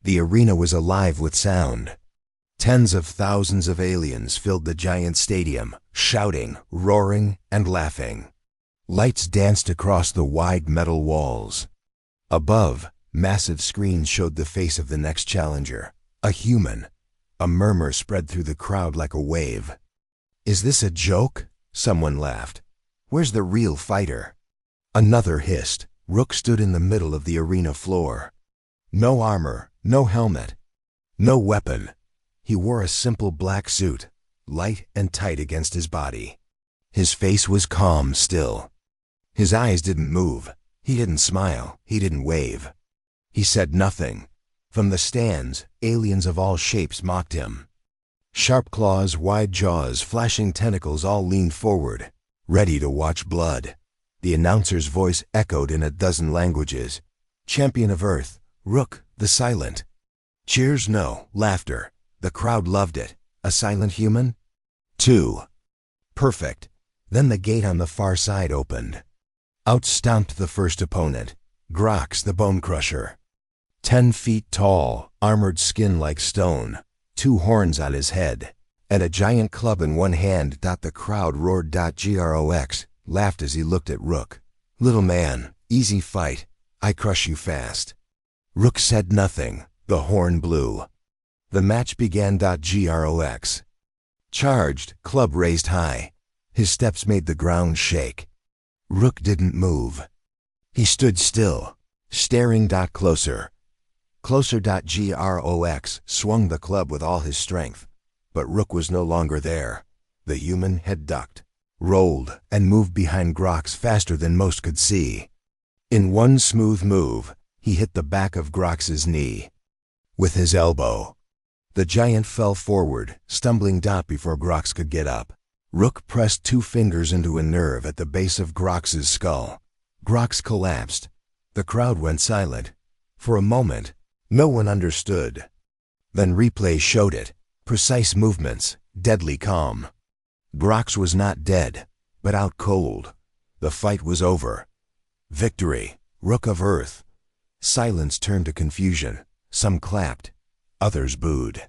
The arena was alive with sound. Tens of thousands of aliens filled the giant stadium, shouting, roaring, and laughing. Lights danced across the wide metal walls. Above, massive screens showed the face of the next challenger, a human. A murmur spread through the crowd like a wave. "Is this a joke?" Someone laughed. "Where's the real fighter?" Another hissed. Rook stood in the middle of the arena floor. No armor, no helmet, no weapon. He wore a simple black suit, light and tight against his body. His face was calm still. His eyes didn't move. He didn't smile. He didn't wave. He said nothing. From the stands, aliens of all shapes mocked him. Sharp claws, wide jaws, flashing tentacles all leaned forward, ready to watch blood. The announcer's voice echoed in a dozen languages. "Champion of Earth, Rook, the Silent." Cheers, no, laughter. The crowd loved it. A silent human? 2. Perfect. Then the gate on the far side opened. Out stomped the first opponent, Grox the Bone Crusher. 10 feet tall, armored skin like stone, 2 horns on his head, and a giant club in one hand. The crowd roared. Grox laughed as he looked at Rook. "Little man, easy fight. I crush you fast." Rook said nothing. The horn blew. The match began. Grox charged, club raised high. His steps made the ground shake. Rook didn't move. He stood still, staring. Closer. Closer. Grox swung the club with all his strength. But Rook was no longer there. The human had ducked, rolled, and moved behind Grox faster than most could see. In one smooth move, he hit the back of Grox's knee with his elbow. The giant fell forward, stumbling. Before Grox could get up, Rook pressed 2 fingers into a nerve at the base of Grox's skull. Grox collapsed. The crowd went silent. For a moment, no one understood. Then replay showed it. Precise movements, deadly calm. Grox was not dead, but out cold. The fight was over. Victory, Rook of Earth. Silence turned to confusion. Some clapped. Others booed.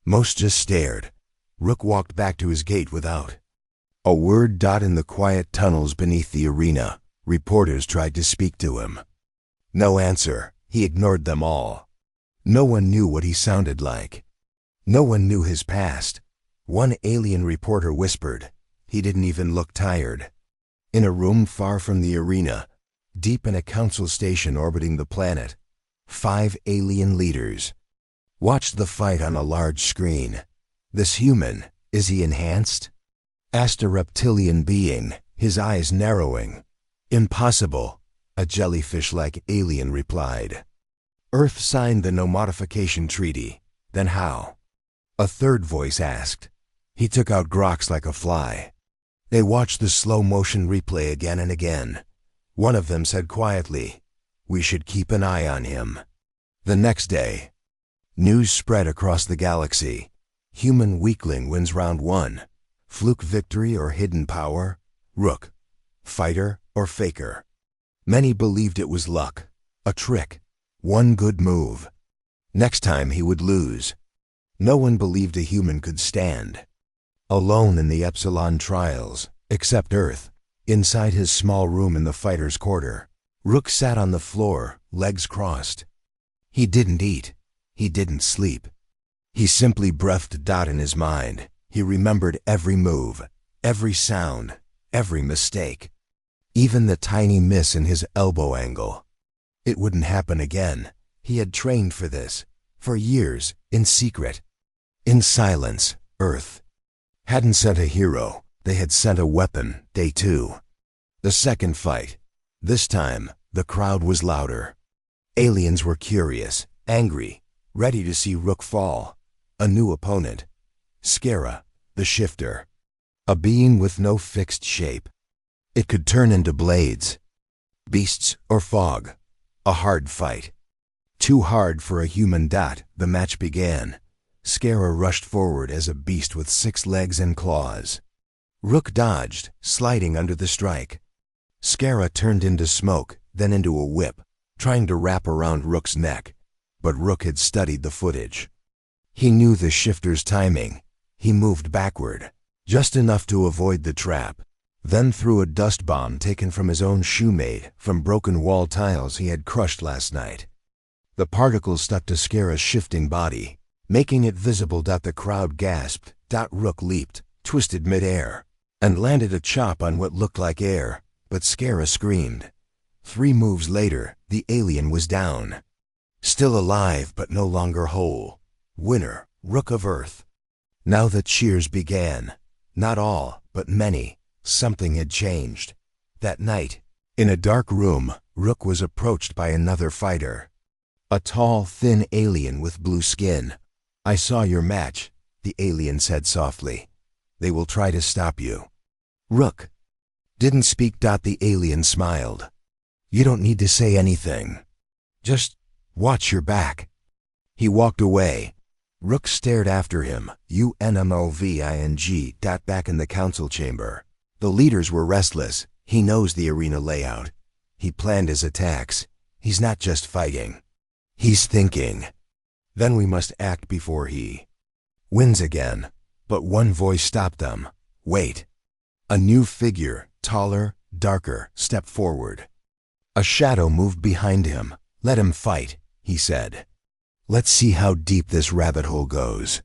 Most just stared. Rook walked back to his gate without a word. In the quiet tunnels beneath the arena, reporters tried to speak to him. No answer. He ignored them all. No one knew what he sounded like. No one knew his past. One alien reporter whispered. He didn't even look tired. In a room far from the arena, deep in a council station orbiting the planet, 5 alien leaders watched the fight on a large screen. "This human, is he enhanced?" asked a reptilian being, his eyes narrowing. "Impossible," a jellyfish-like alien replied. "Earth signed the no-modification treaty. Then how?" A third voice asked. He took out Grox like a fly. They watched the slow-motion replay again and again. One of them said quietly, "We should keep an eye on him." The next day, news spread across the galaxy. Human weakling wins round 1. Fluke victory or hidden power? Rook. Fighter or faker? Many believed it was luck, a trick, one good move. Next time he would lose. No one believed a human could stand. Alone in the Epsilon trials, except Earth, inside his small room in the fighter's quarter, Rook sat on the floor, legs crossed. He didn't eat. He didn't sleep. He simply breathed. In his mind, he remembered every move, every sound, every mistake, even the tiny miss in his elbow angle. It wouldn't happen again. He had trained for this, for years, in secret. In silence, Earth hadn't sent a hero. They had sent a weapon. Day 2. The second fight. This time, the crowd was louder. Aliens were curious, angry, ready to see Rook fall. A new opponent. Skara, the Shifter. A being with no fixed shape. It could turn into blades, beasts, or fog. A hard fight. Too hard for a human. The match began. Skara rushed forward as a beast with 6 legs and claws. Rook dodged, sliding under the strike. Skara turned into smoke, then into a whip, trying to wrap around Rook's neck. but Rook had studied the footage. He knew the shifter's timing. He moved backward, just enough to avoid the trap, then threw a dust bomb taken from his own shoemade from broken wall tiles he had crushed last night. The particles stuck to Scara's shifting body, making it visible. The crowd gasped. Rook leaped, twisted midair, and landed a chop on what looked like air, but Scara screamed. 3 moves later, the alien was down. Still alive, but no longer whole. Winner, Rook of Earth. Now the cheers began. Not all, but many. Something had changed. That night, in a dark room, Rook was approached by another fighter. A tall, thin alien with blue skin. "I saw your match," the alien said softly. "They will try to stop you." Rook didn't speak. The alien smiled. "You don't need to say anything. Just watch your back." He walked away. Rook stared after him, unmoving. Back in the council chamber. The leaders were restless. He knows the arena layout. He planned his attacks. He's not just fighting. He's thinking. Then we must act before he wins again. But one voice stopped them. "Wait." A new figure, taller, darker, stepped forward. A shadow moved behind him. "Let him fight," he said. "Let's see how deep this rabbit hole goes."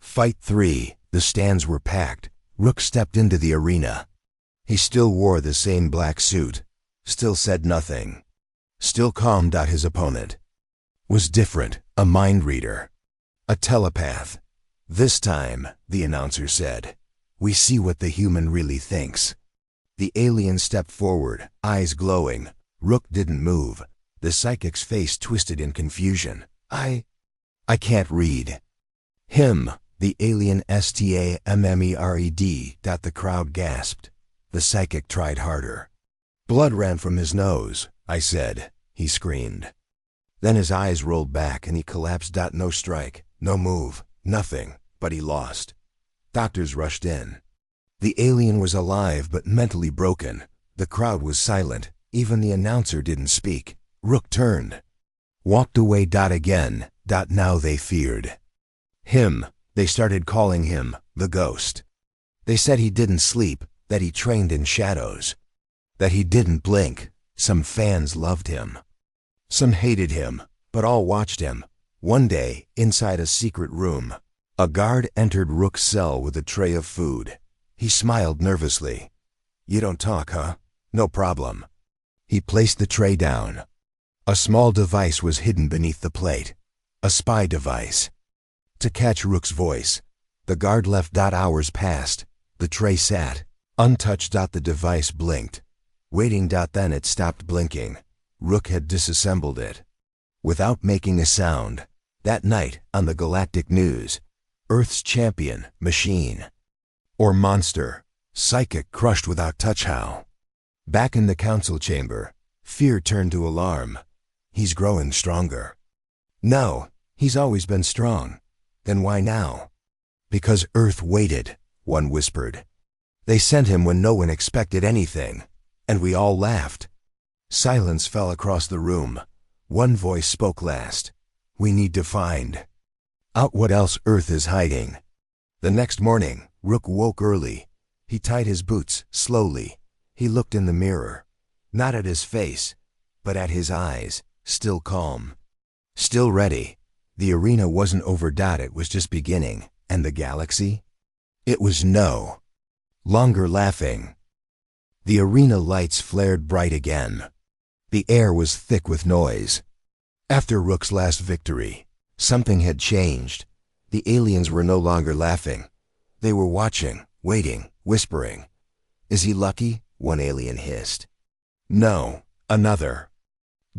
Fight 3. The stands were packed. Rook stepped into the arena. He still wore the same black suit. Still said nothing. Still calm. His opponent was different. A mind reader. A telepath. "This time," the announcer said, "we see what the human really thinks." The alien stepped forward, eyes glowing. Rook didn't move. The psychic's face twisted in confusion. I can't read." "Him," the alien STAMMERED. The crowd gasped. The psychic tried harder. "Blood ran from his nose," I said. He screamed. Then his eyes rolled back and he collapsed. No strike, no move, nothing, but he lost. Doctors rushed in. The alien was alive but mentally broken. The crowd was silent. Even the announcer didn't speak. Rook turned. Walked away. Again. Now they feared him. They started calling him the Ghost. They said he didn't sleep, that he trained in shadows, that he didn't blink. Some fans loved him. Some hated him, but all watched him. One day, inside a secret room, a guard entered Rook's cell with a tray of food. He smiled nervously. "You don't talk, huh? No problem." He placed the tray down. A small device was hidden beneath the plate. A spy device. To catch Rook's voice. The guard left. Hours passed. The tray sat, untouched. The device blinked. Waiting. Then it stopped blinking. Rook had disassembled it. Without making a sound. That night, on the galactic news, Earth's champion, machine. Or monster. Psychic crushed without touch. How? Back in the council chamber, fear turned to alarm. He's growing stronger. No, he's always been strong. Then why now? Because Earth waited, one whispered. They sent him when no one expected anything, and we all laughed. Silence fell across the room. One voice spoke last. "We need to find out what else Earth is hiding." The next morning, Rook woke early. He tied his boots, slowly. He looked in the mirror. Not at his face, but at his eyes, still calm. Still ready. The arena wasn't over. It was just beginning. And the galaxy? It was no longer laughing. The arena lights flared bright again. The air was thick with noise. After Rook's last victory, something had changed. The aliens were no longer laughing. They were watching, waiting, whispering. "Is he lucky?" one alien hissed. "No," another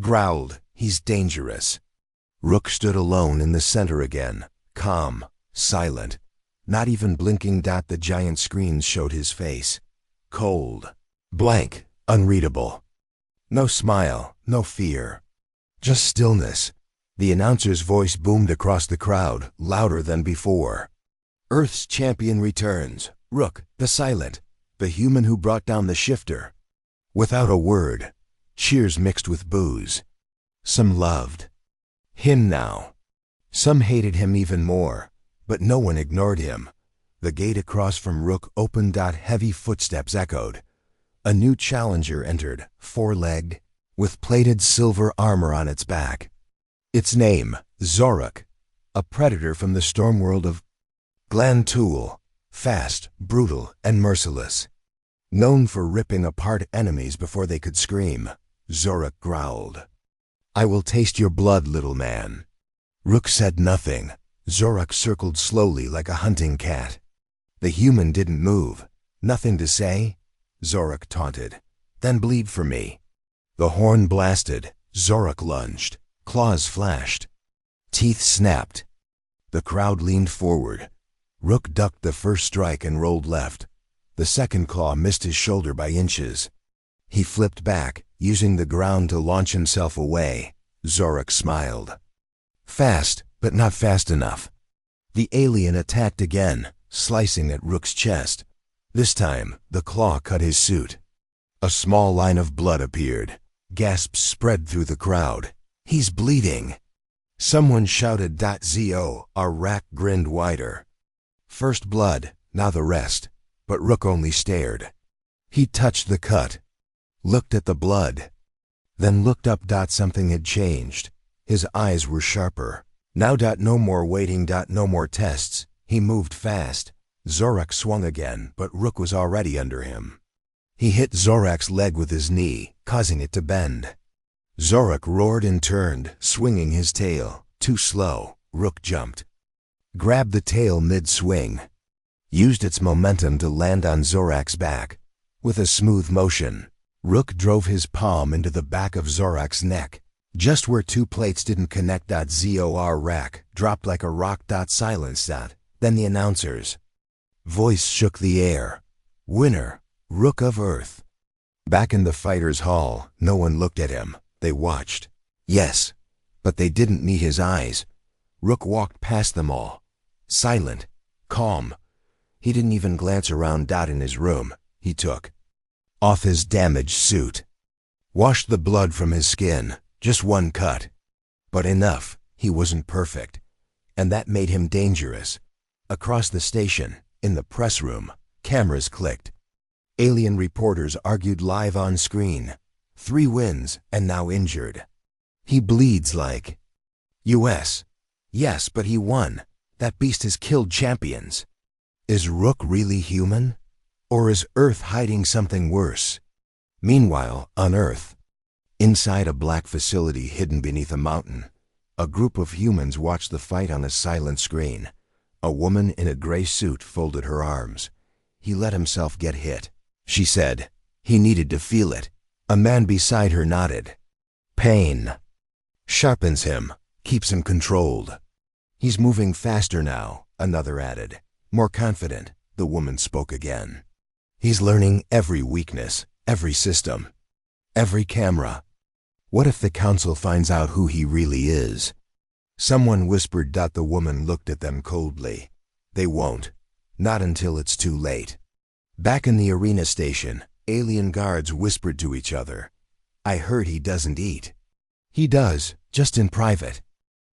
growled. "He's dangerous." Rook stood alone in the center again, calm, silent, not even blinking. The giant screens showed his face. Cold, blank, unreadable. No smile, no fear. Just stillness. The announcer's voice boomed across the crowd, louder than before. "Earth's champion returns. Rook, the silent, the human who brought down the shifter." Without a word, cheers mixed with boos. Some loved Him now. Some hated him even more, but no one ignored him. The gate across from Rook opened. Heavy footsteps echoed. A new challenger entered, four-legged, with plated silver armor on its back. Its name, Zorak, a predator from the storm world of Glantoul, fast, brutal, and merciless. Known for ripping apart enemies before they could scream, Zorak growled. "I will taste your blood, little man." Rook said nothing. Zorak circled slowly like a hunting cat. The human didn't move. "Nothing to say?" Zorak taunted. "Then bleed for me." The horn blasted. Zorak lunged. Claws flashed. Teeth snapped. The crowd leaned forward. Rook ducked the first strike and rolled left. The second claw missed his shoulder by inches. He flipped back, using the ground to launch himself away. Zorak smiled. Fast, but not fast enough. The alien attacked again, slicing at Rook's chest. This time, the claw cut his suit. A small line of blood appeared. Gasps spread through the crowd. "He's bleeding!" Someone shouted. Our rack grinned wider. First blood, now the rest. But Rook only stared. He touched the cut, looked at the blood, then looked up. Something had changed. His eyes were sharper. Now. No more waiting. No more tests. He moved fast. Zorak swung again, but Rook was already under him. He hit Zorak's leg with his knee, causing it to bend. Zorak roared and turned, swinging his tail. Too slow. Rook jumped. Grabbed the tail mid-swing. Used its momentum to land on Zorak's back. With a smooth motion, Rook drove his palm into the back of Zorak's neck, just where two plates didn't connect. Zor rack dropped like a rock. Silence. Then the announcer's voice shook the air. "Winner, Rook of Earth." Back in the fighters' hall, no one looked at him. They watched. Yes, but they didn't meet his eyes. Rook walked past them all. Silent, calm. He didn't even glance around. In his room, he took off his damaged suit. Washed the blood from his skin. Just one cut. But enough. He wasn't perfect. And that made him dangerous. Across the station, in the press room, cameras clicked. Alien reporters argued live on screen. 3 wins, and now injured. He bleeds like US. Yes, but he won. That beast has killed champions. Is Rook really human? Or is Earth hiding something worse? Meanwhile, on Earth, inside a black facility hidden beneath a mountain, a group of humans watched the fight on a silent screen. A woman in a gray suit folded her arms. "He let himself get hit," she said. "He needed to feel it." A man beside her nodded. "Pain sharpens him, keeps him controlled." "He's moving faster now," another added. "More confident," the woman spoke again. "He's learning every weakness, every system, every camera. What if the council finds out who he really is?" Someone whispered. The woman looked at them coldly. "They won't. Not until it's too late." Back in the arena station, alien guards whispered to each other. "I heard he doesn't eat." "He does, just in private."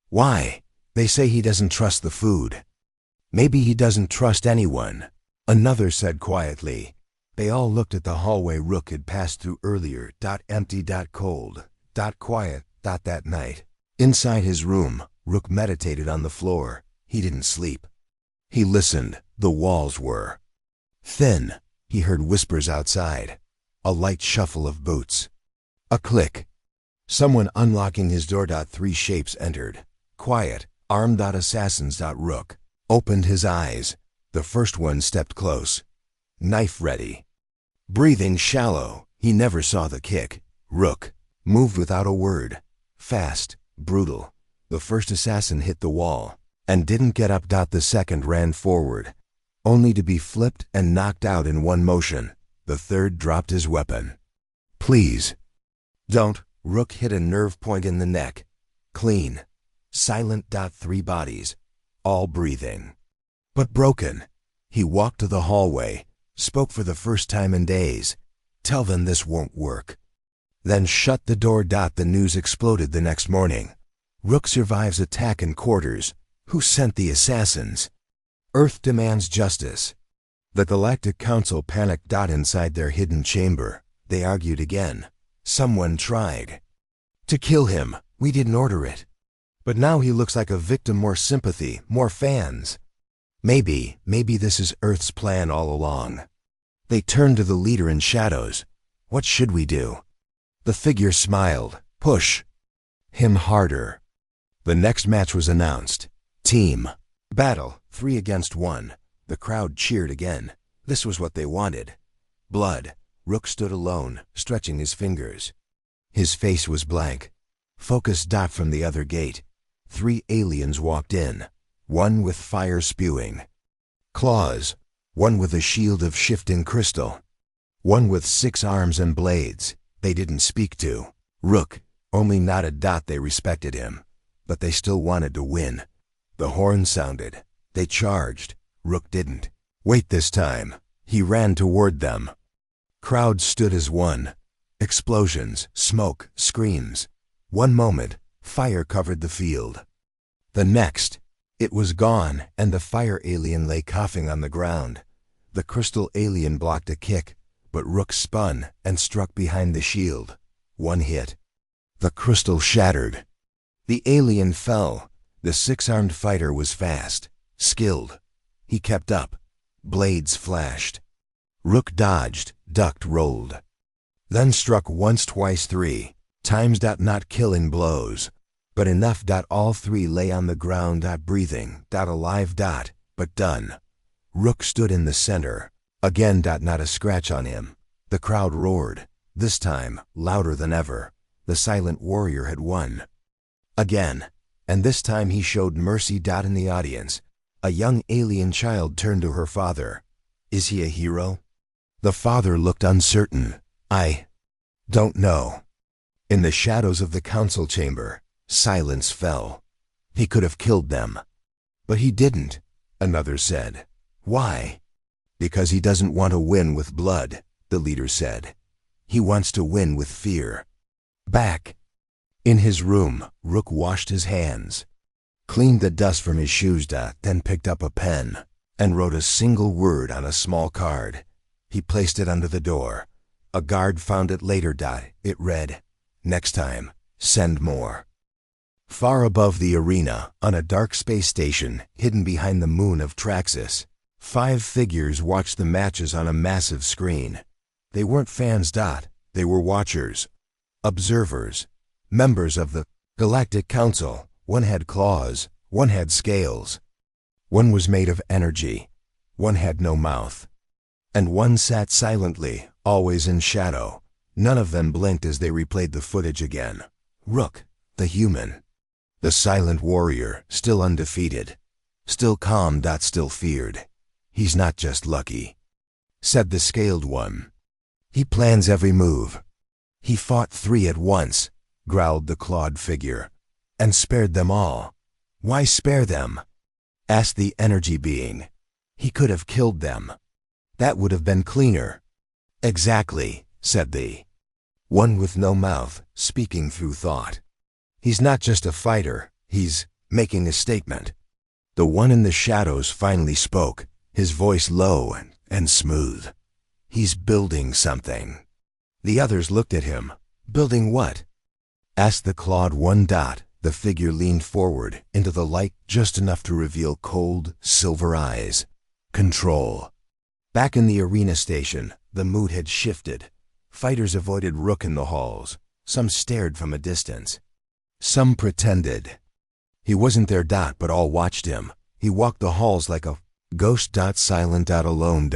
"Why?" "They say he doesn't trust the food." "Maybe he doesn't trust anyone," another said quietly. They all looked at the hallway Rook had passed through earlier. Empty, cold, quiet. That night, inside his room, Rook meditated on the floor. He didn't sleep. He listened. The walls were thin. He heard whispers outside. A light shuffle of boots. A click. Someone unlocking his door. 3 shapes entered. Quiet, armed. Assassins. Rook opened his eyes. The first one stepped close. Knife ready. Breathing shallow. He never saw the kick. Rook moved without a word. Fast, brutal. The first assassin hit the wall and didn't get up. The second ran forward, only to be flipped and knocked out in one motion. The third dropped his weapon. "Please, don't." Rook hit a nerve point in the neck. Clean. Silent. 3 bodies, all breathing, but broken. He walked to the hallway, spoke for the first time in days. "Tell them this won't work." Then shut the door. The news exploded the next morning. Rook survives attack in quarters. Who sent the assassins? Earth demands justice. The Galactic Council panicked. Inside their hidden chamber, they argued again. Someone tried to kill him. We didn't order it. But now he looks like a victim. More sympathy, more fans. Maybe this is Earth's plan all along. They turned to the leader in shadows. What should we do? The figure smiled. Push him harder. The next match was announced. Team battle, 3 against 1. The crowd cheered again. This was what they wanted. Blood. Rook stood alone, stretching his fingers. His face was blank. Focus. From the other gate, 3 aliens walked in. One with fire spewing claws, one with a shield of shifting crystal, one with 6 arms and blades. They didn't speak to Rook, only nodded. They respected him, but they still wanted to win. The horn sounded. They charged. Rook didn't wait this time. He ran toward them. Crowd stood as one. Explosions, smoke, screams. One moment, fire covered the field. The next, it was gone, and the fire alien lay coughing on the ground. The crystal alien blocked a kick, but Rook spun and struck behind the shield. One hit. The crystal shattered. The alien fell. The 6-armed fighter was fast, skilled. He kept up. Blades flashed. Rook dodged, ducked, rolled. Then struck once, twice, 3 times. Not killing blows, but enough. All 3 lay on the ground. Breathing. Alive. But done. Rook stood in the center. Again. Not a scratch on him. The crowd roared. This time, louder than ever. The silent warrior had won. Again. And this time he showed mercy. In the audience, a young alien child turned to her father. Is he a hero? The father looked uncertain. I don't know. In the shadows of the council chamber, silence fell. He could have killed them. But he didn't, another said. Why? Because he doesn't want to win with blood, the leader said. He wants to win with fear. Back in his room, Rook washed his hands, cleaned the dust from his shoes. Then picked up a pen and wrote a single word on a small card. He placed it under the door. A guard found it later. It read, "Next time, send more." Far above the arena, on a dark space station hidden behind the moon of Traxxas, 5 figures watched the matches on a massive screen. They weren't fans. They were watchers, observers, members of the Galactic Council. One had claws, one had scales. One was made of energy. One had no mouth. And one sat silently, always in shadow. None of them blinked as they replayed the footage again. Rook, the human. The silent warrior, still undefeated. Still calm. Still feared. He's not just lucky, said the scaled one. He plans every move. He fought 3 at once, growled the clawed figure, and spared them all. Why spare them? Asked the energy being. He could have killed them. That would have been cleaner. Exactly, said the one with no mouth, speaking through thought. He's not just a fighter, he's making a statement. The one in the shadows finally spoke, his voice low and smooth. He's building something. The others looked at him. Building what? Asked the clawed one. The figure leaned forward into the light just enough to reveal cold, silver eyes. Control. Back in the arena station, the mood had shifted. Fighters avoided Rook in the halls. Some stared from a distance. Some pretended. He wasn't there. But all watched him. He walked the halls like a ghost. Silent. Alone.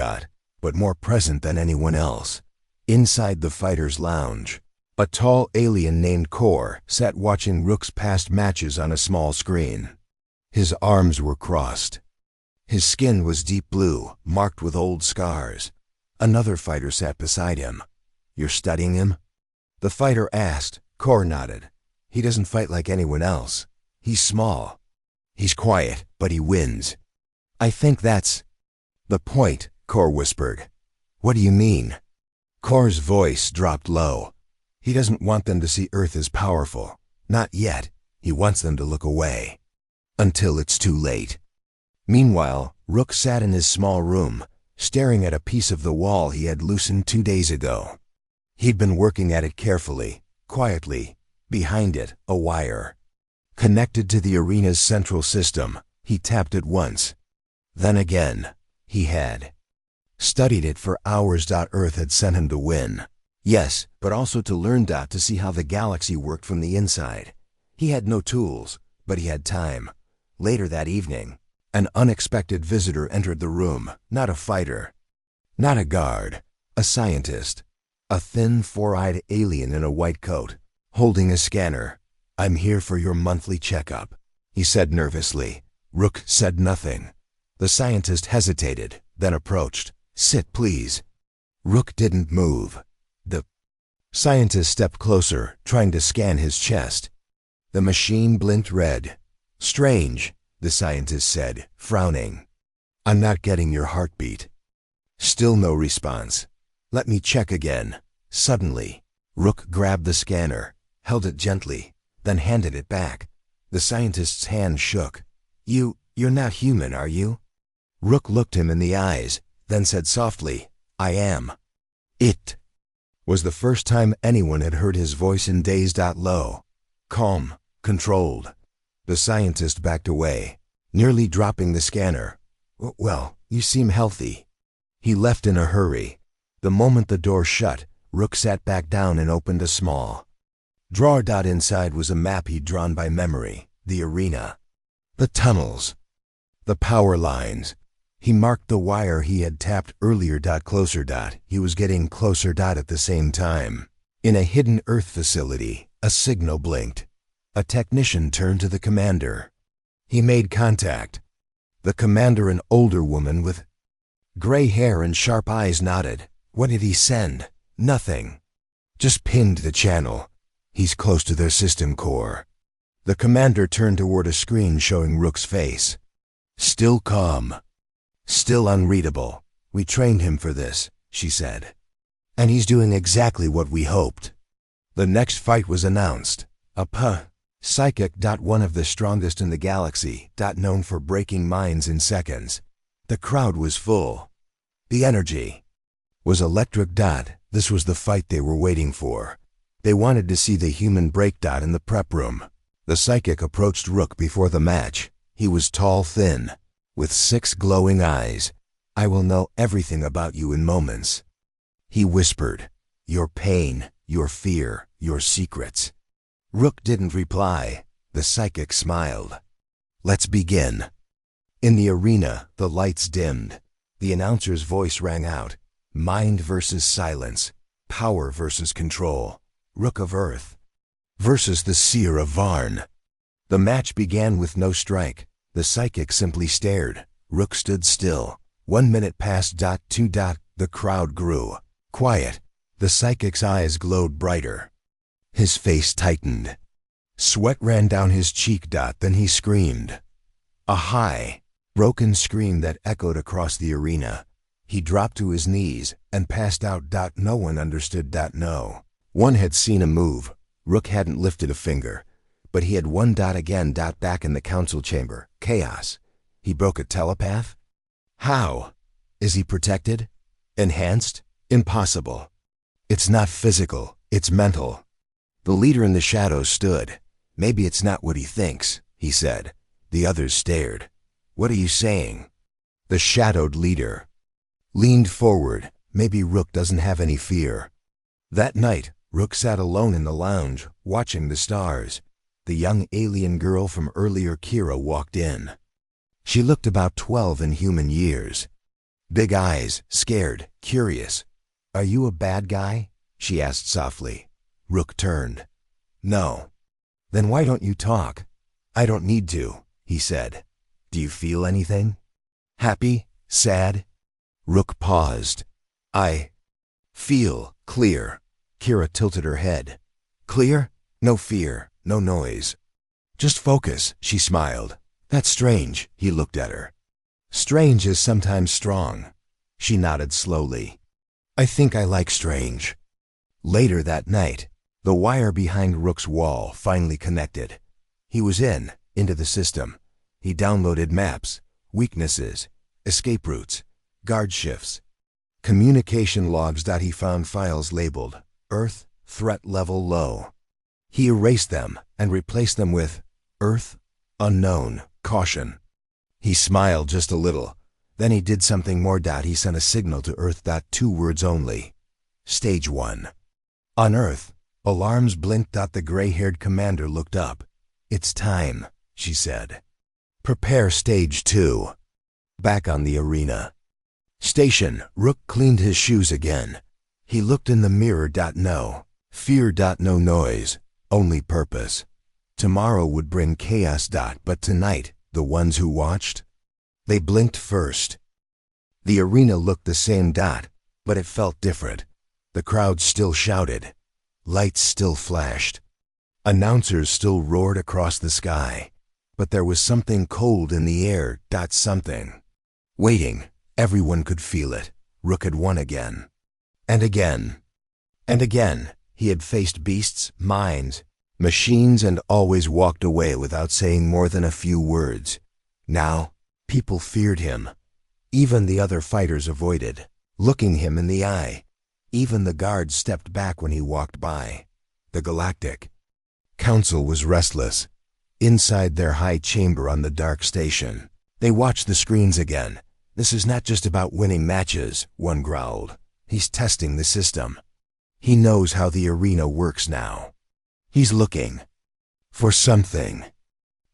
But more present than anyone else. Inside the fighters' lounge, a tall alien named Kor sat watching Rook's past matches on a small screen. His arms were crossed. His skin was deep blue, marked with old scars. Another fighter sat beside him. You're studying him? The fighter asked. Kor nodded. He doesn't fight like anyone else. He's small. He's quiet, but he wins. I think that's the point, Kor whispered. What do you mean? Kor's voice dropped low. He doesn't want them to see Earth as powerful. Not yet. He wants them to look away. Until it's too late. Meanwhile, Rook sat in his small room, staring at a piece of the wall he had loosened 2 days ago. He'd been working at it carefully, quietly. Behind it, a wire. Connected to the arena's central system, he tapped it once. Then again. He had studied it for hours. Earth had sent him to win. Yes, but also to learn. To see how the galaxy worked from the inside. He had no tools, but he had time. Later that evening, an unexpected visitor entered the room. Not a fighter. Not a guard. A scientist. A thin, four-eyed alien in a white coat, holding a scanner. "I'm here for your monthly checkup," he said nervously. Rook said nothing. The scientist hesitated, then approached. "Sit, please." Rook didn't move. The scientist stepped closer, trying to scan his chest. The machine blinked red. "Strange," the scientist said, frowning. "I'm not getting your heartbeat." Still no response. "Let me check again." Suddenly, Rook grabbed the scanner, held it gently, then handed it back. The scientist's hand shook. You're not human, are you?" Rook looked him in the eyes, then said softly, "I am." It was the first time anyone had heard his voice in days. Low, calm, controlled. The scientist backed away, nearly dropping the scanner. "Well, you seem healthy." He left in a hurry. The moment the door shut, Rook sat back down and opened a small drawer. Inside was a map he'd drawn by memory. The arena. The tunnels. The power lines. He marked the wire he had tapped earlier. Closer. He was getting closer. At the same time, in a hidden Earth facility, a signal blinked. A technician turned to the commander. He made contact. The commander, an older woman with gray hair and sharp eyes, nodded. "What did he send?" "Nothing. Just pinned the channel. He's close to their system core." The commander turned toward a screen showing Rook's face. Still calm. Still unreadable. "We trained him for this," she said. "And he's doing exactly what we hoped." The next fight was announced. A psychic. One of the strongest in the galaxy. Known for breaking minds in seconds. The crowd was full. The energy was electric. This was the fight they were waiting for. They wanted to see the human break. In the prep room, the psychic approached Rook before the match. He was tall, thin, with 6 glowing eyes. "I will know everything about you in moments," he whispered. "Your pain, your fear, your secrets." Rook didn't reply. The psychic smiled. "Let's begin." In the arena, the lights dimmed. The announcer's voice rang out. Mind versus silence. Power versus control. Rook of Earth versus the Seer of Varn. The match began with no strike. The psychic simply stared. Rook stood still. 1 minute passed. 2. The crowd grew quiet. The psychic's eyes glowed brighter. His face tightened. Sweat ran down his cheek. Then he screamed. A high, broken scream that echoed across the arena. He dropped to his knees and passed out. No one understood. No one had seen a move. Rook hadn't lifted a finger. But he had won. Again. Back in the council chamber. Chaos. He broke a telepath? How? Is he protected? Enhanced? Impossible. It's not physical. It's mental. The leader in the shadows stood. "Maybe it's not what he thinks," he said. The others stared. "What are you saying?" The shadowed leader leaned forward. "Maybe Rook doesn't have any fear." That night, Rook sat alone in the lounge, watching the stars. The young alien girl from earlier, Kira, walked in. She looked about 12 in human years. Big eyes, scared, curious. "Are you a bad guy?" she asked softly. Rook turned. "No." "Then why don't you talk?" "I don't need to," he said. "Do you feel anything? Happy? Sad?" Rook paused. "I feel clear." Kira tilted her head. "Clear? No fear, no noise. Just focus," she smiled. "That's strange," he looked at her. "Strange is sometimes strong." She nodded slowly. "I think I like strange." Later that night, the wire behind Rook's wall finally connected. He was into the system. He downloaded maps, weaknesses, escape routes, guard shifts, communication logs. He found files labeled Earth Threat Level Low. He erased them and replaced them with Earth Unknown Caution. He smiled just a little. Then he did something more. He sent a signal to Earth. 2 words only. Stage 1. On Earth, alarms blinked. The gray-haired commander looked up. "It's time," she said. "Prepare Stage 2." Back on the arena station, Rook cleaned his shoes again. He looked in the mirror. No fear. No noise. Only purpose. Tomorrow would bring chaos. But tonight, the ones who watched, they blinked first. The arena looked the same. But it felt different. The crowd still shouted. Lights still flashed. Announcers still roared across the sky. But there was something cold in the air. Something waiting. Everyone could feel it. Rook had won again. And again. And again. He had faced beasts, mines, machines, and always walked away without saying more than a few words. Now, people feared him. Even the other fighters avoided looking him in the eye. Even the guards stepped back when he walked by. The Galactic Council was restless. Inside their high chamber on the dark station, they watched the screens again. "This is not just about winning matches," one growled. "He's testing the system. He knows how the arena works now. He's looking for something."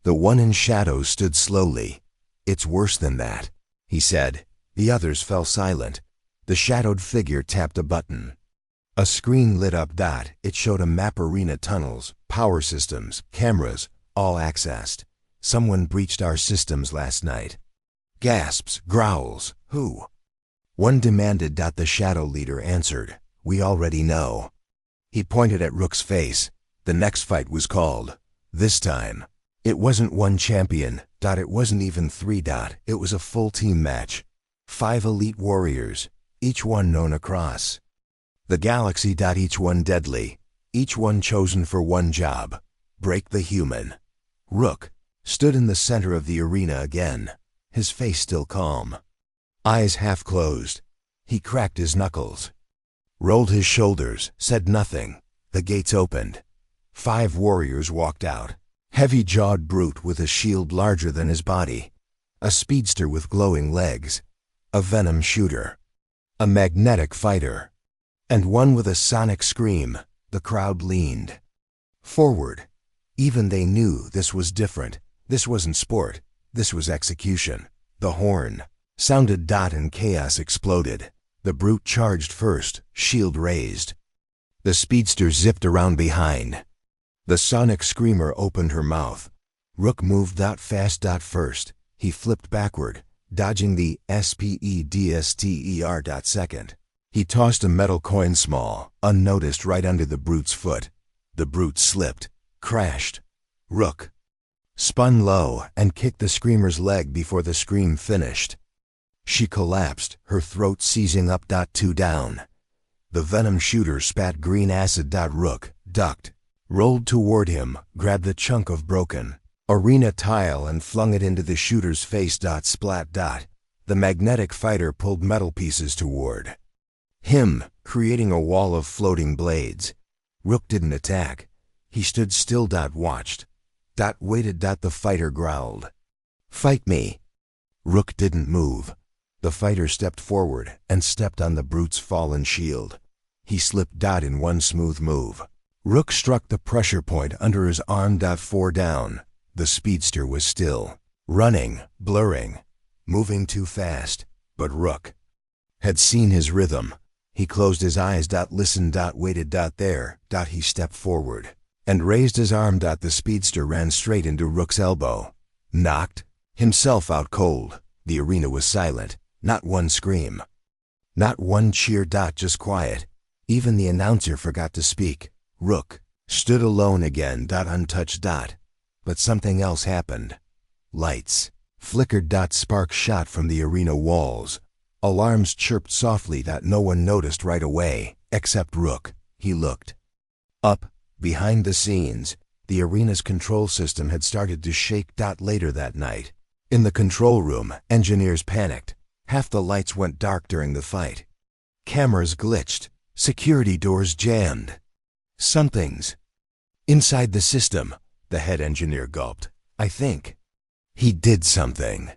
The one in shadow stood slowly. "It's worse than that," he said. The others fell silent. The shadowed figure tapped a button. A screen lit up. It showed a map. Arena tunnels, power systems, cameras, all accessed. "Someone breached our systems last night." Gasps, growls. "Who?" One demanded. The shadow leader answered. "We already know." He pointed at Rook's face. The next fight was called. This time, it wasn't one champion. It wasn't even 3. It was a full team match. 5 elite warriors, each one known across the galaxy. Each one deadly. Each one chosen for one job: break the human. Rook stood in the center of the arena again, his face still calm, eyes half closed. He cracked his knuckles, rolled his shoulders, said nothing. The gates opened. 5 warriors walked out. Heavy-jawed brute with a shield larger than his body. A speedster with glowing legs. A venom shooter. A magnetic fighter. And one with a sonic scream. The crowd leaned forward. Even they knew this was different. This wasn't sport. This was execution. The horn sounded. And chaos exploded. The brute charged first, shield raised. The speedster zipped around behind. The sonic screamer opened her mouth. Rook moved. Fast. First, he flipped backward, dodging the SPEDSTER. Second, he tossed a metal coin small, unnoticed, right under the brute's foot. The brute slipped, crashed. Rook spun low and kicked the screamer's leg before the scream finished. She collapsed, her throat seizing up. 2 down. The venom shooter spat green acid. Rook ducked, rolled toward him, grabbed the chunk of broken arena tile and flung it into the shooter's face. Splat. The magnetic fighter pulled metal pieces toward him, creating a wall of floating blades. Rook didn't attack. He stood still. Watched. Waited. The fighter growled, "Fight me." Rook didn't move. The fighter stepped forward and stepped on the brute's fallen shield. He slipped. In one smooth move, Rook struck the pressure point under his arm. 4 down. The speedster was still running, blurring, moving too fast. But Rook had seen his rhythm. He closed his eyes. Listened. Waited. There. He stepped forward and raised his arm. The speedster ran straight into Rook's elbow. Knocked himself out cold. The arena was silent. Not one scream. Not one cheer. Just quiet. Even the announcer forgot to speak. Rook stood alone again. Untouched. But something else happened. Lights flickered. Sparks shot from the arena walls. Alarms chirped softly. No one noticed right away, except Rook. He looked up, behind the scenes. The arena's control system had started to shake. Later that night, in the control room, engineers panicked. Half the lights went dark during the fight. Cameras glitched. Security doors jammed. Something's inside the system, the head engineer gulped. I think he did something.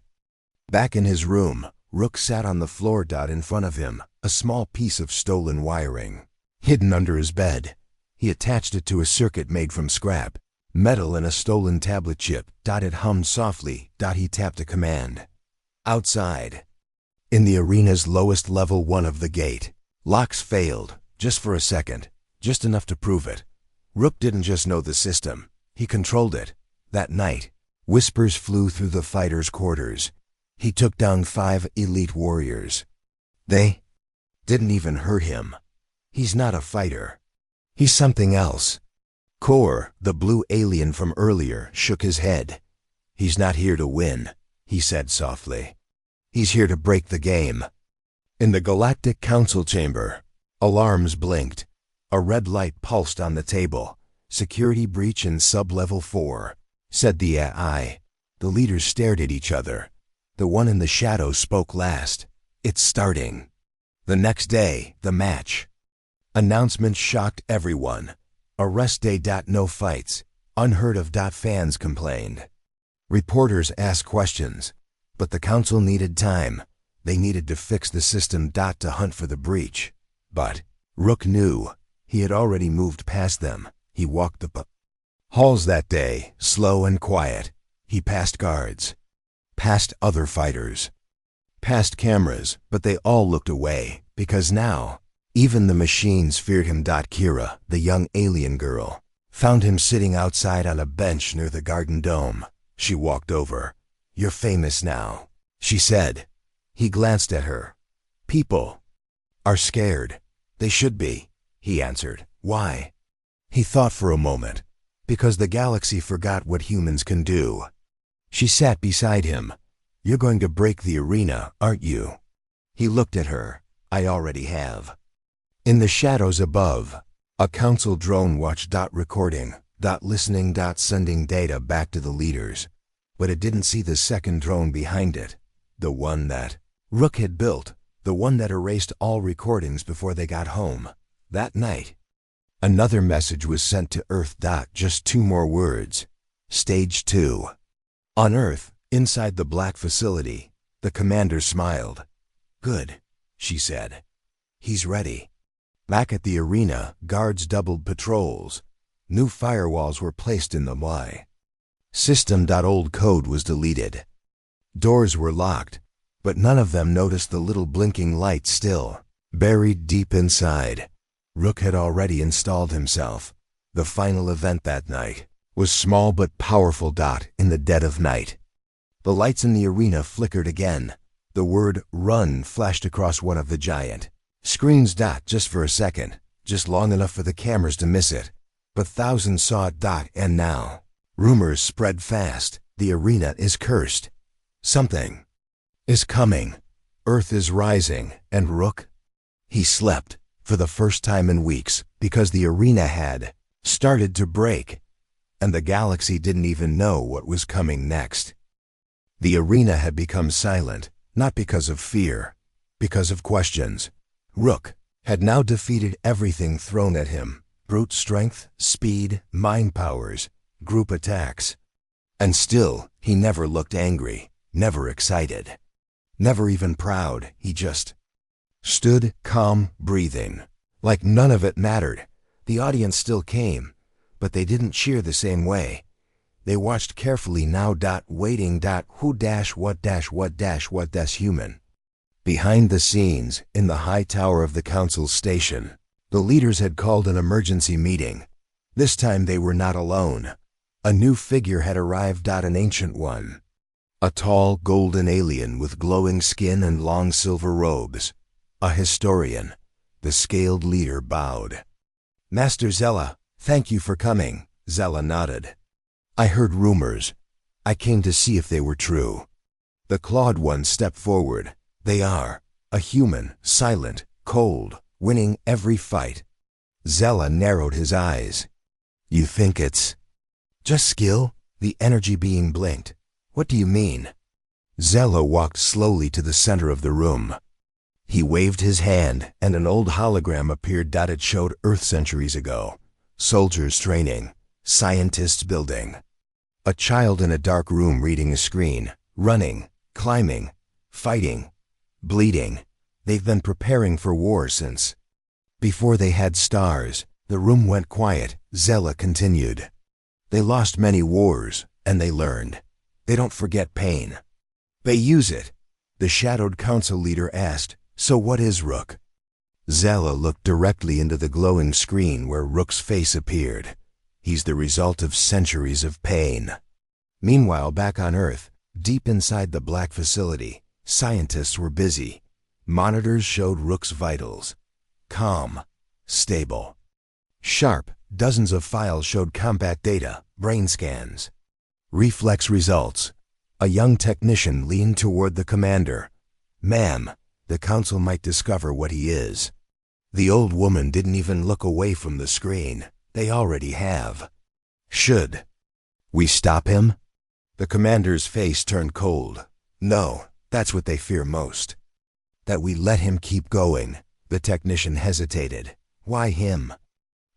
Back in his room, Rook sat on the floor. In front of him, a small piece of stolen wiring. Hidden under his bed, he attached it to a circuit made from scrap metal and a stolen tablet chip. It hummed softly. He tapped a command. Outside, in the arena's lowest level 1 of the gate, locks failed, just for a second, just enough to prove it. Rook didn't just know the system, he controlled it. That night, whispers flew through the fighters' quarters. He took down 5 elite warriors. They didn't even hurt him. He's not a fighter. He's something else. Core, the blue alien from earlier, shook his head. He's not here to win, he said softly. He's here to break the game. In the Galactic Council chamber, alarms blinked. A red light pulsed on the table. Security breach in sub-level 4, said the AI. The leaders stared at each other. The one in the shadow spoke last. It's starting. The next day, the match. Announcement shocked everyone. Arrest day. No fights. Unheard of. Fans complained. Reporters asked questions. But the council needed time. They needed to fix the system. To hunt for the breach. But Rook knew. He had already moved past them. He walked the halls that day, slow and quiet. He passed guards. Past other fighters. Past cameras, but they all looked away, because now, even the machines feared him. Kira, the young alien girl, found him sitting outside on a bench near the garden dome. She walked over. You're famous now, she said. He glanced at her. People are scared. They should be, he answered. Why? He thought for a moment. Because the galaxy forgot what humans can do. She sat beside him. You're going to break the arena, aren't you? He looked at her. I already have. In the shadows above, a council drone watched. Recording, listening, sending data back to the leaders. But it didn't see the second drone behind it. The one that Rook had built. The one that erased all recordings before they got home. That night, another message was sent to Earth. Just 2 more words. Stage 2. On Earth, inside the black facility, the commander smiled. Good, she said. He's ready. Back at the arena, guards doubled patrols. New firewalls were placed in the Y system. Old code was deleted. Doors were locked, but none of them noticed the little blinking light still buried deep inside. Rook had already installed himself. The final event that night was small but powerful. In the dead of night, the lights in the arena flickered again. The word "run" flashed across one of the giant screens. Just for a second, just long enough for the cameras to miss it. But thousands saw it. And now, rumors spread fast. The arena is cursed. Something is coming. Earth is rising. And Rook? He slept, for the first time in weeks, because the arena had started to break. And the galaxy didn't even know what was coming next. The arena had become silent, not because of fear, because of questions. Rook had now defeated everything thrown at him: brute strength, speed, mind powers, group attacks. And still, he never looked angry, never excited, never even proud. He just stood, calm, breathing, like none of it mattered. The audience still came, but they didn't cheer the same way. They watched carefully now. Waiting. Who what human? Behind the scenes, in the high tower of the council station, the leaders had called an emergency meeting. This time they were not alone. A new figure had arrived. An ancient one. A tall, golden alien with glowing skin and long silver robes. A historian. The scaled leader bowed. Master Zella, thank you for coming. Zella nodded. I heard rumors. I came to see if they were true. The clawed one stepped forward. They are. A human, silent, cold, winning every fight. Zella narrowed his eyes. You think it's Just skill? The energy being blinked. What do you mean? Zella walked slowly to the center of the room. He waved his hand, and an old hologram appeared. It showed Earth centuries ago. Soldiers training. Scientists building. A child in a dark room reading a screen. Running. Climbing. Fighting. Bleeding. They've been preparing for war since. Before they had stars. The room went quiet. Zella continued. They lost many wars, and they learned. They don't forget pain. They use it. The shadowed council leader asked, "So what is Rook?" Zella looked directly into the glowing screen where Rook's face appeared. He's the result of centuries of pain. Meanwhile, back on Earth, deep inside the black facility, scientists were busy. Monitors showed Rook's vitals. Calm. Stable. Sharp. Dozens of files showed combat data, brain scans. Reflex results. A young technician leaned toward the commander. "Ma'am, the council might discover what he is." The old woman didn't even look away from the screen. They already have. "Should we stop him?" The commander's face turned cold. "No, that's what they fear most. That we let him keep going." The technician hesitated. "Why him?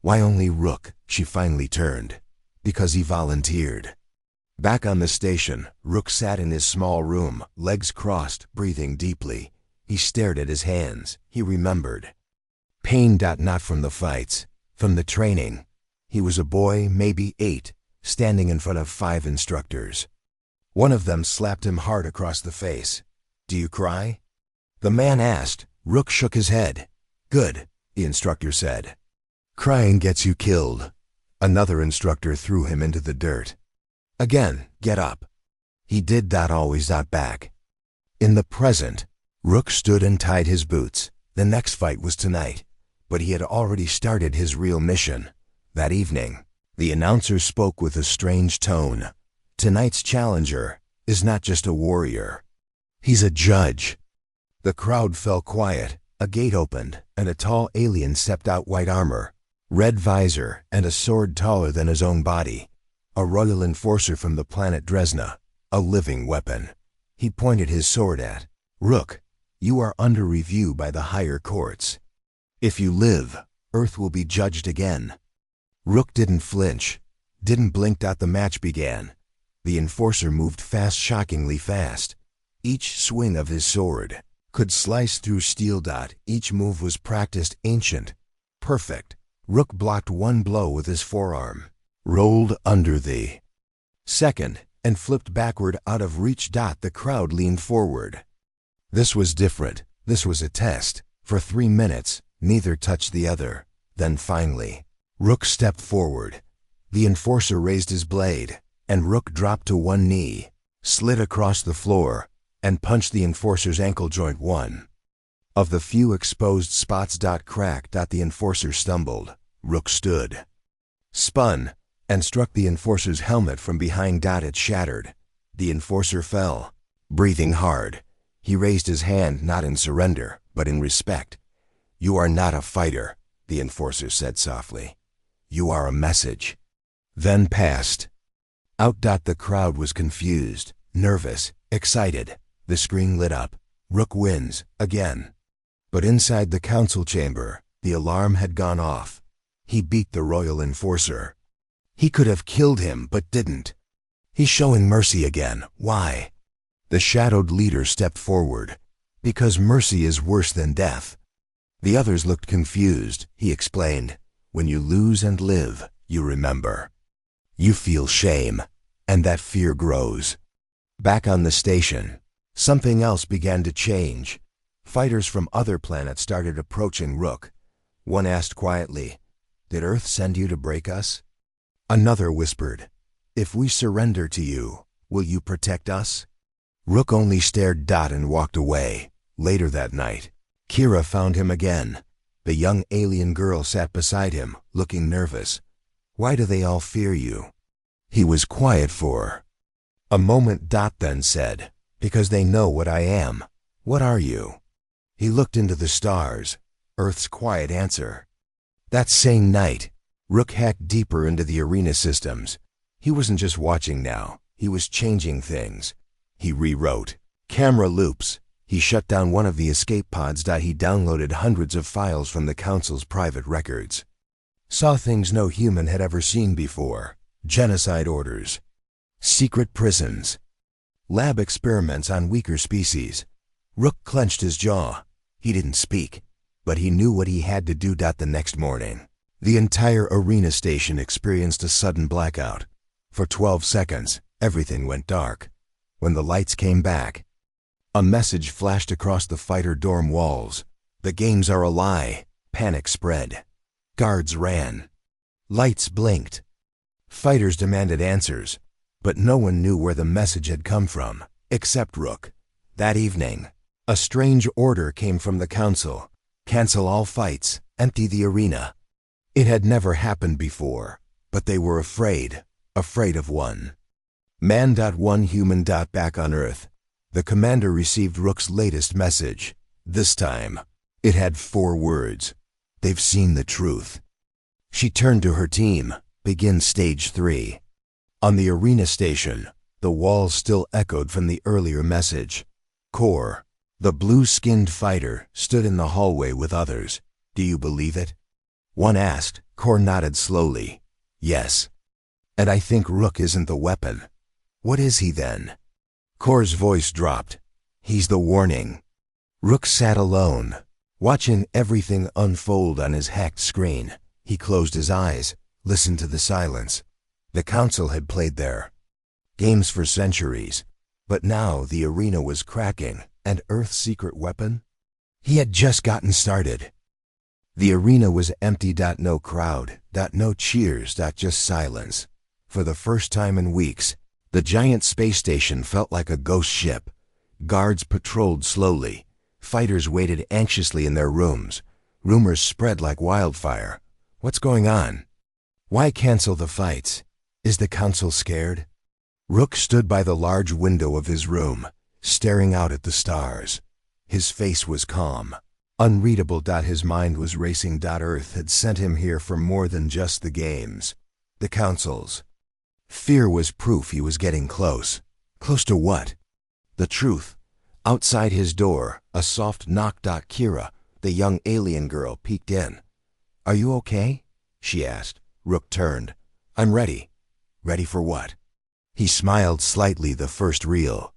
Why only Rook?" She finally turned. "Because he volunteered." Back on the station, Rook sat in his small room, legs crossed, breathing deeply. He stared at his hands. He remembered. Pain. Not from the fights, from the training. He was a boy, maybe 8, standing in front of 5 instructors. One of them slapped him hard across the face. "Do you cry?" the man asked. Rook shook his head. "Good," the instructor said. "Crying gets you killed." Another instructor threw him into the dirt. Again, "Get up." He did. Always. Back. In the present, Rook stood and tied his boots. The next fight was tonight, but he had already started his real mission. That evening, the announcer spoke with a strange tone. Tonight's challenger is not just a warrior. He's a judge. The crowd fell quiet. A gate opened, and a tall alien stepped out. White armor, red visor, and a sword taller than his own body. A royal enforcer from the planet Dresna, a living weapon. He pointed his sword at Rook. "You are under review by the higher courts. If you live, Earth will be judged again." Rook didn't flinch, didn't blink. The match began. The enforcer moved fast, shockingly fast. Each swing of his sword could slice through steel. Each move was practiced, ancient, perfect. Rook blocked one blow with his forearm, rolled under the second, and flipped backward out of reach. The crowd leaned forward. This was different. This was a test. For 3 minutes, neither touched the other. Then finally, Rook stepped forward. The enforcer raised his blade, and Rook dropped to one knee, slid across the floor, and punched the enforcer's ankle joint. One of the few exposed spots. Crack. The enforcer stumbled. Rook stood, spun, and struck the enforcer's helmet from behind. It shattered. The enforcer fell, breathing hard. He raised his hand, not in surrender, but in respect. "You are not a fighter," the enforcer said softly. "You are a message." Then passed out. The crowd was confused, nervous, excited. The screen lit up. Rook wins, again. But inside the council chamber, the alarm had gone off. He beat the royal enforcer. He could have killed him, but didn't. He's showing mercy again. Why? The shadowed leader stepped forward. "Because mercy is worse than death." The others looked confused. He explained, "When you lose and live, you remember. You feel shame, and that fear grows." Back on the station, something else began to change. Fighters from other planets started approaching Rook. One asked quietly, "Did Earth send you to break us?" Another whispered, "If we surrender to you, will you protect us?" Rook only stared. And walked away. Later that night, Kira found him again. The young alien girl sat beside him, looking nervous. "Why do they all fear you?" He was quiet for a moment. Then said, "Because they know what I am." "What are you?" He looked into the stars. Earth's quiet answer. That same night, Rook hacked deeper into the arena systems. He wasn't just watching now, he was changing things. He rewrote camera loops. He shut down one of the escape pods. He downloaded hundreds of files from the council's private records. Saw things no human had ever seen before. Genocide orders, secret prisons, lab experiments on weaker species. Rook clenched his jaw. He didn't speak, but he knew what he had to do. The next morning, the entire arena station experienced a sudden blackout. For 12 seconds, everything went dark. When the lights came back, a message flashed across the fighter dorm walls. The games are a lie. Panic spread. Guards ran. Lights blinked. Fighters demanded answers, but no one knew where the message had come from, except Rook. That evening, a strange order came from the council. Cancel all fights, empty the arena. It had never happened before, but they were afraid of one. Man. One human. Back on Earth, the commander received Rook's latest message. This time, it had 4 words. They've seen the truth. She turned to her team. Begin stage 3. On the arena station, the walls still echoed from the earlier message. Core, the blue-skinned fighter, stood in the hallway with others. Do you believe it? One asked. Core nodded slowly. Yes. And I think Rook isn't the weapon. What is he then? Core's voice dropped. He's the warning. Rook sat alone, watching everything unfold on his hacked screen. He closed his eyes, listened to the silence. The council had played their games for centuries, but now the arena was cracking. And Earth's secret weapon? He had just gotten started. The arena was empty. No crowd. No cheers. Just silence. For the first time in weeks, the giant space station felt like a ghost ship. Guards patrolled slowly. Fighters waited anxiously in their rooms. Rumors spread like wildfire. What's going on? Why cancel the fights? Is the council scared? Rook stood by the large window of his room, staring out at the stars. His face was calm, unreadable. His mind was racing. Earth had sent him here for more than just the games. The council's fear was proof he was getting close. Close to what? The truth. Outside his door, a soft knock. Kira, the young alien girl, peeked in. Are you okay? She asked. Rook turned. I'm ready. Ready for what? He smiled slightly. The first real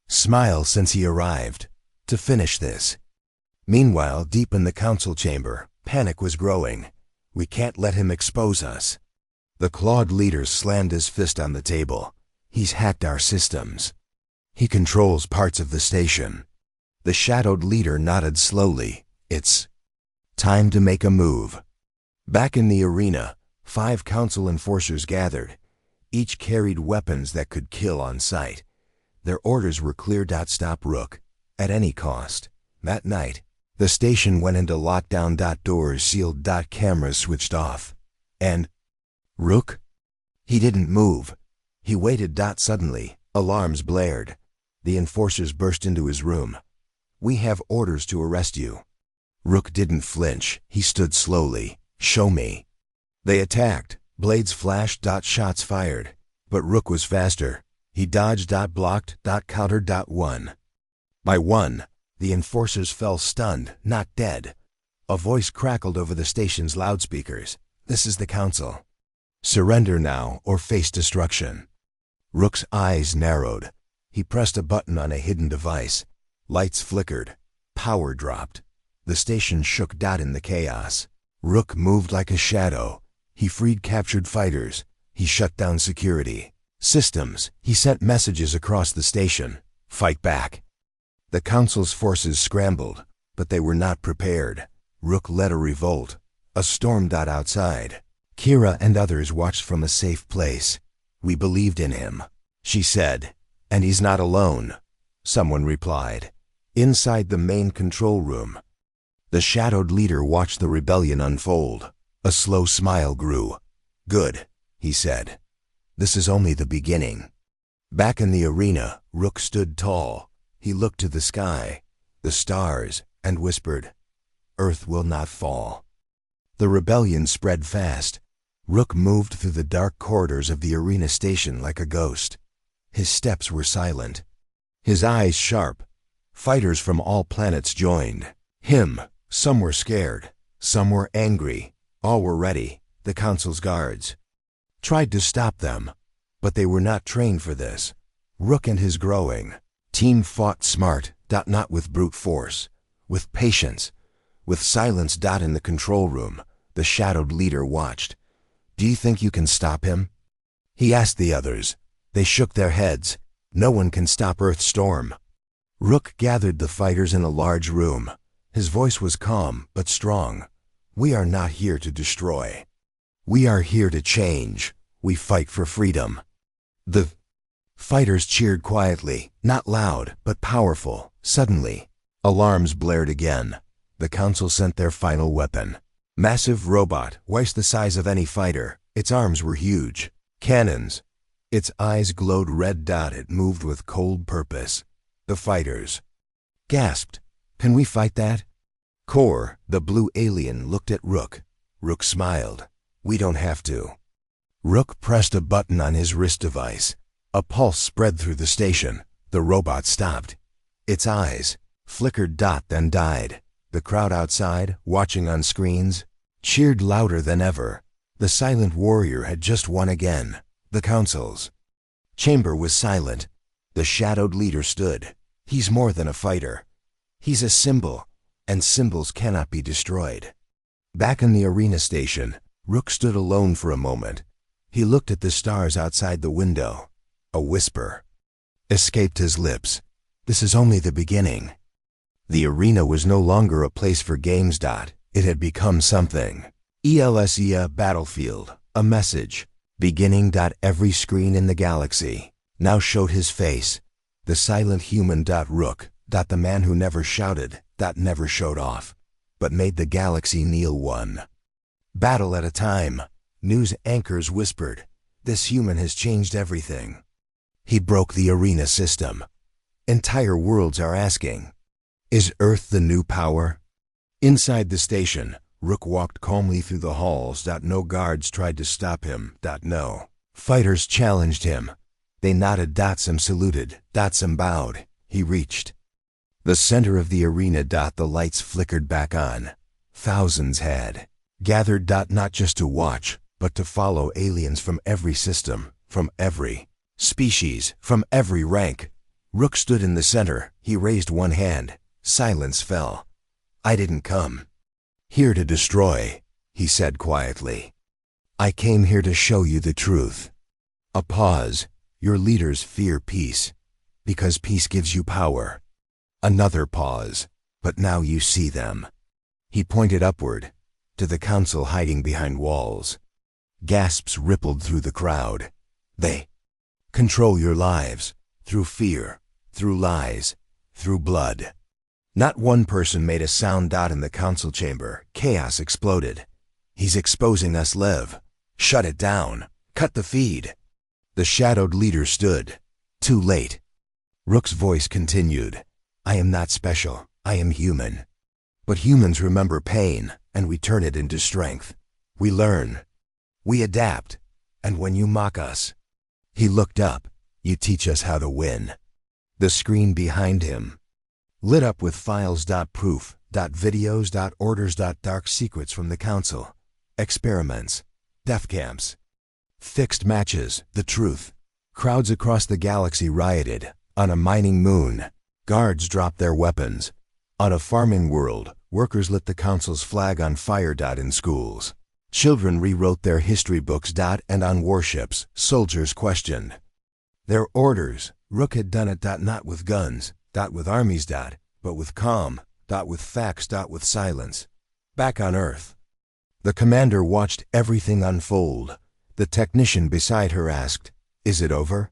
smile since he arrived. To finish this. Meanwhile, deep in the council chamber, panic was growing. We can't let him expose us. The clawed leader slammed his fist on the table. He's hacked our systems. He controls parts of the station. The shadowed leader nodded slowly. It's time to make a move. Back in the arena, 5 council enforcers gathered. Each carried weapons that could kill on sight. Their orders were clear. Stop Rook, at any cost. That night, the station went into lockdown. Doors sealed. Cameras switched off. And Rook? He didn't move. He waited. Suddenly, alarms blared. The enforcers burst into his room. We have orders to arrest you. Rook didn't flinch. He stood slowly. Show me. They attacked. Blades flashed. Shots fired. But Rook was faster. He dodged. Blocked. Countered. One by one, the enforcers fell stunned, not dead. A voice crackled over the station's loudspeakers. This is the council. Surrender now or face destruction. Rook's eyes narrowed. He pressed a button on a hidden device. Lights flickered. Power dropped. The station shook. In the chaos, Rook moved like a shadow. He freed captured fighters. He shut down security systems. He sent messages across the station. Fight back. The council's forces scrambled, but they were not prepared. Rook led a revolt. A storm. Outside, Kira and others watched from a safe place. We believed in him, she said. And he's not alone, someone replied. Inside the main control room, the shadowed leader watched the rebellion unfold. A slow smile grew. Good, he said. This is only the beginning. Back in the arena, Rook stood tall. He looked to the sky, the stars, and whispered, Earth will not fall. The rebellion spread fast. Rook moved through the dark corridors of the arena station like a ghost. His steps were silent, his eyes sharp. Fighters from all planets joined him. Some were scared, some were angry, all were ready. The council's guards tried to stop them, but they were not trained for this. Rook and his growing team fought smart, not with brute force, with patience, with silence. In the control room, the shadowed leader watched. "Do you think you can stop him?" he asked the others. They shook their heads. "No one can stop Earth's storm." Rook gathered the fighters in a large room. His voice was calm but strong. "We are not here to destroy. We are here to change. We fight for freedom." The fighters cheered quietly, not loud, but powerful. Suddenly, alarms blared again. The council sent their final weapon. Massive robot, twice the size of any fighter. Its arms were huge. Cannons. Its eyes glowed red. It moved with cold purpose. The fighters gasped. "Can we fight that?" Core, the blue alien, looked at Rook. Rook smiled. "We don't have to." Rook pressed a button on his wrist device. A pulse spread through the station. The robot stopped. Its eyes flickered. Then died. The crowd outside, watching on screens, cheered louder than ever. The silent warrior had just won again. The council's chamber was silent. The shadowed leader stood. "He's more than a fighter. He's a symbol, and symbols cannot be destroyed." Back in the arena station, Rook stood alone for a moment. He looked at the stars outside the window. A whisper escaped his lips. "This is only the beginning." The arena was no longer a place for games. It had become something. A battlefield, a message. Beginning. Every screen in the galaxy now showed his face. The silent human. Rook. The man who never shouted. Never showed off, but made the galaxy kneel one battle at a time. News anchors whispered, "This human has changed everything. He broke the arena system." Entire worlds are asking, is Earth the new power? Inside the station, Rook walked calmly through the halls. No guards tried to stop him. No fighters challenged him. They nodded. Some saluted. Some bowed. He reached the center of the arena. The lights flickered back on. Thousands had gathered. Not just to watch, but to follow. Aliens from every system, from every species, from every rank. Rook stood in the center. He raised one hand. Silence fell. "I didn't come here to destroy," he said quietly. "I came here to show you the truth." A pause. "Your leaders fear peace, because peace gives you power." Another pause. "But now you see them." He pointed upward, to the council hiding behind walls. Gasps rippled through the crowd. "They control your lives, through fear, through lies, through blood." Not one person made a sound. In the council chamber, chaos exploded. "He's exposing us, Lev. Shut it down. Cut the feed." The shadowed leader stood. "Too late." Rook's voice continued. "I am not special. I am human. But humans remember pain, and we turn it into strength. We learn. We adapt. And when you mock us," he looked up, "you teach us how to win." The screen behind him lit up with files. Proof. Videos. Orders. Dark secrets from the council. Experiments. Death camps. Fixed matches. The truth. Crowds across the galaxy rioted. On a mining moon, guards dropped their weapons. On a farming world, workers lit the council's flag on fire. In schools, children rewrote their history books. And on warships, soldiers questioned their orders. Rook had done it. Not with guns. With armies. But with calm. With facts. With silence. Back on Earth, the commander watched everything unfold. The technician beside her asked, "Is it over?"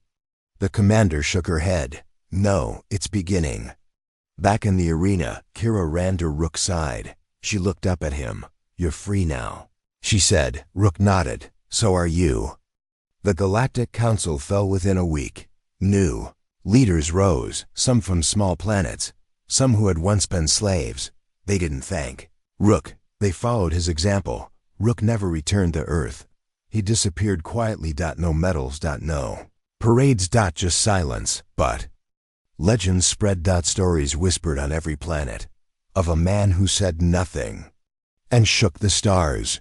The commander shook her head. "No, it's beginning." Back in the arena, Kira ran to Rook's side. She looked up at him. "You're free now," she said. Rook nodded. "So are you." The Galactic Council fell within a week. New leaders rose, some from small planets, some who had once been slaves. They didn't thank Rook. They followed his example. Rook never returned to Earth. He disappeared quietly. No medals. No parades. Just silence. But legends spread. Stories whispered on every planet of a man who said nothing and shook the stars.